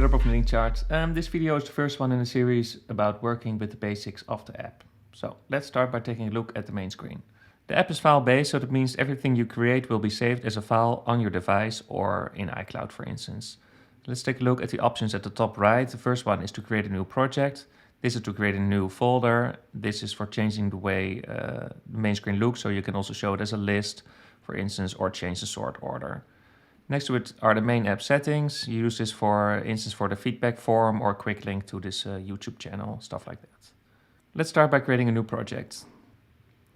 Philip of Knitting Charts. This video is the first one in a series about working with the basics of the app. So let's start by taking a look at the main screen. The app is file-based, so that means everything you create will be saved as a file on your device or in iCloud, for instance. Let's take a look at the options at the top right. The first one is to create a new project. This is to create a new folder. This is for changing the way the main screen looks, so you can also show it as a list, for instance, or change the sort order. Next to it are the main app settings. You use this for instance for the feedback form or a quick link to this YouTube channel, stuff like that. Let's start by creating a new project.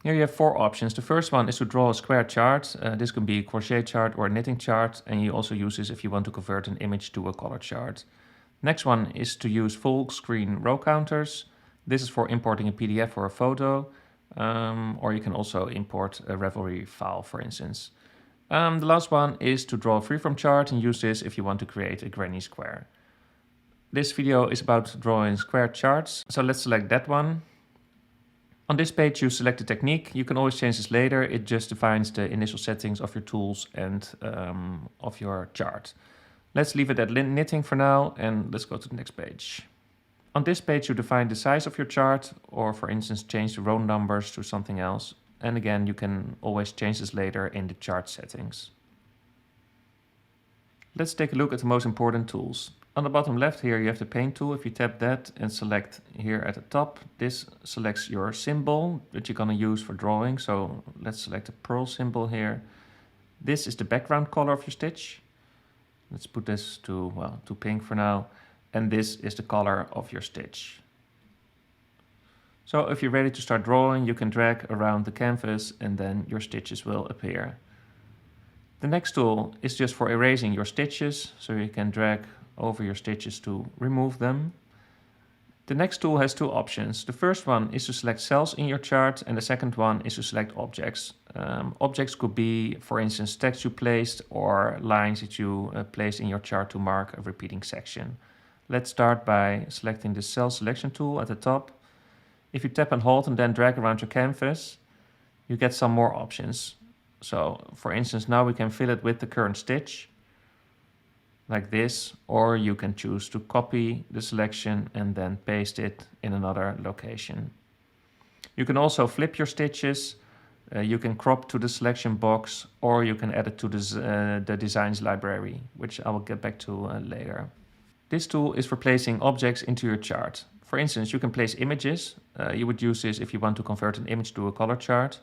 Here you have four options. The first one is to draw a square chart. This can be a crochet chart or a knitting chart, and you also use this if you want to convert an image to a color chart. Next one is to use full screen row counters. This is for importing a PDF or a photo, or you can also import a Ravelry file, for instance. The last one is to draw a freeform chart and use this if you want to create a granny square. This video is about drawing square charts, so let's select that one. On this page you select the technique. You can always change this later. It just defines the initial settings of your tools and of your chart. Let's leave it at knitting for now and let's go to the next page. On this page you define the size of your chart, or for instance change the row numbers to something else. And again, you can always change this later in the chart settings. Let's take a look at the most important tools. On the bottom left here you have the paint tool. If you tap that and select here at the top, this selects your symbol that you're going to use for drawing. So let's select the pearl symbol here. This is the background color of your stitch. Let's put this to pink for now. And this is the color of your stitch. So if you're ready to start drawing, you can drag around the canvas and then your stitches will appear. The next tool is just for erasing your stitches, so you can drag over your stitches to remove them. The next tool has two options. The first one is to select cells in your chart, and the second one is to select objects. Objects could be, for instance, text you placed or lines that you placed in your chart to mark a repeating section. Let's start by selecting the cell selection tool at the top. If you tap and hold and then drag around your canvas, you get some more options. So for instance, now we can fill it with the current stitch, like this, or you can choose to copy the selection and then paste it in another location. You can also flip your stitches, you can crop to the selection box, or you can add it to the designs library, which I will get back to later. This tool is for placing objects into your chart. For instance, you can place images. You would use this if you want to convert an image to a color chart.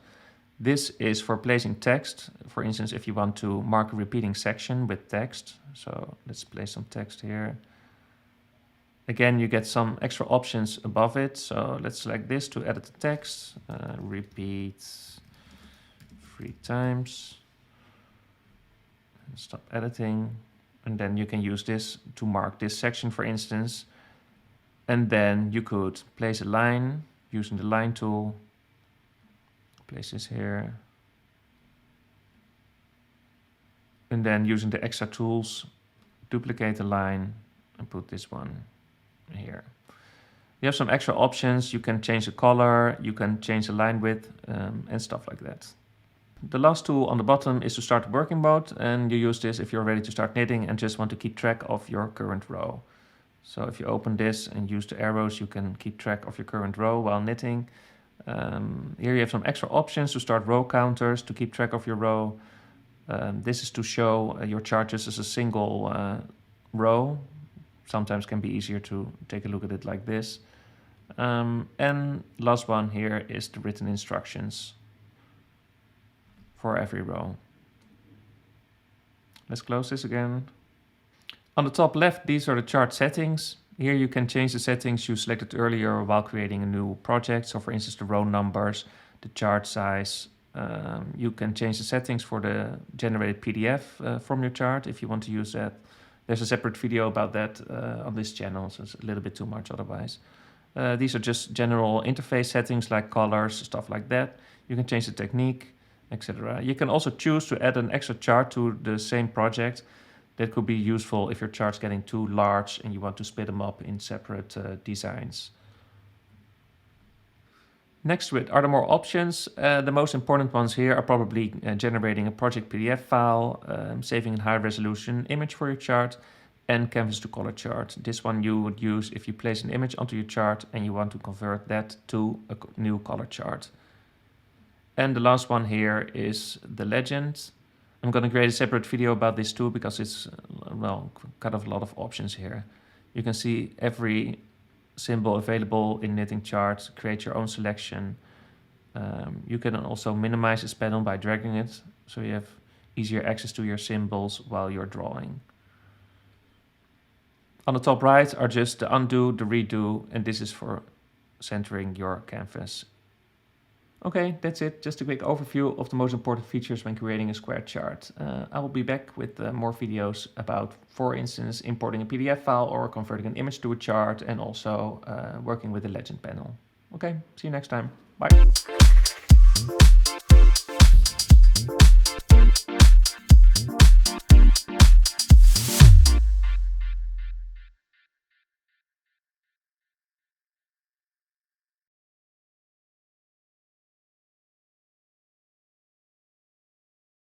This is for placing text. For instance, if you want to mark a repeating section with text. So let's place some text here. Again, you get some extra options above it. So let's select this to edit the text. Repeat 3 times. Stop editing. And then you can use this to mark this section, for instance. And then you could place a line using the line tool. Place this here. And then using the extra tools, duplicate the line and put this one here. You have some extra options. You can change the color, you can change the line width and stuff like that. The last tool on the bottom is to start the working mode, and you use this if you're ready to start knitting and just want to keep track of your current row. So if you open this and use the arrows, you can keep track of your current row while knitting. Here you have some extra options to start row counters to keep track of your row. This is to show your chart just as a single row. Sometimes can be easier to take a look at it like this. And last one here is the written instructions for every row. Let's close this again. On the top left, these are the chart settings. Here you can change the settings you selected earlier while creating a new project. So for instance, the row numbers, the chart size. You can change the settings for the generated PDF from your chart if you want to use that. There's a separate video about that on this channel, so it's a little bit too much otherwise. These are just general interface settings like colors, stuff like that. You can change the technique, etc. You can also choose to add an extra chart to the same project. That could be useful if your chart's getting too large and you want to split them up in separate designs. Next to it are the more options. The most important ones here are probably generating a project PDF file, saving a high resolution image for your chart, and canvas to color chart. This one you would use if you place an image onto your chart and you want to convert that to a new color chart. And the last one here is the legend. I'm going to create a separate video about this too because it's, well, kind of a lot of options here. You can see every symbol available in Knitting Chart, create your own selection. You can also minimize this panel by dragging it, so you have easier access to your symbols while you're drawing. On the top right are just the undo, the redo, and this is for centering your canvas. Okay, that's it. Just a quick overview of the most important features when creating a square chart. I will be back with more videos about, for instance, importing a PDF file or converting an image to a chart, and also working with the legend panel. Okay, see you next time. Bye.